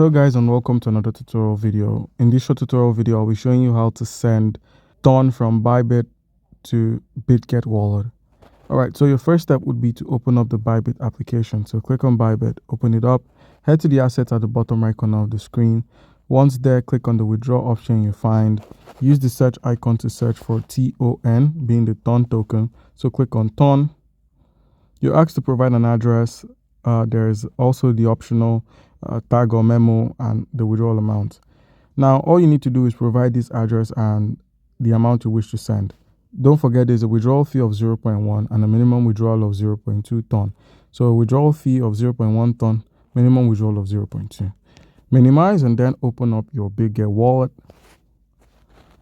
Hello guys, and welcome to another tutorial video. In this short tutorial video, I'll be showing you how to send TON from Bybit to Bitget wallet. Alright, so your first step would be to open up the Bybit application. So click on Bybit, open it up, head to the assets at the bottom right corner of the screen. Once there, click on the withdraw option you find. Use the search icon to search for TON, being the TON token. So click on TON. You're asked to provide an address. There's also the optional tag or memo and the withdrawal amount. Now, all you need to do is provide this address and the amount you wish to send. Don't forget there's a withdrawal fee of 0.1 and a minimum withdrawal of 0.2 TON. So a withdrawal fee of 0.1 TON, minimum withdrawal of 0.2. Minimize and then open up your Bitget wallet.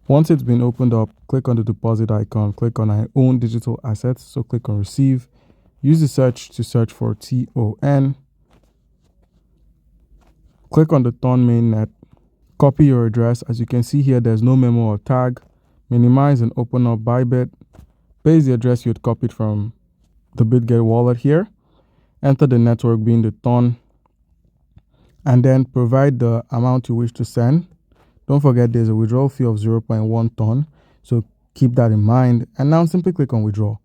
Once it's been opened up, click on the deposit icon, click on I own digital assets. So click on receive. Use the search to search for TON. Click on the TON mainnet. Copy your address. As you can see here, there's no memo or tag. Minimize and open up Bybit. Paste the address you had copied from the Bitget wallet here. Enter the network being the TON. And then provide the amount you wish to send. Don't forget there's a withdrawal fee of 0.1 TON. So keep that in mind. And now simply click on withdraw.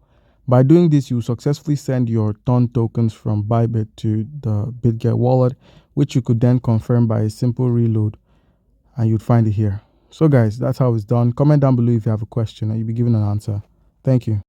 By doing this, you successfully send your TON tokens from Bybit to the Bitget wallet, which you could then confirm by a simple reload, and you'd find it here. So guys, that's how it's done. Comment down below if you have a question and you'll be given an answer. Thank you.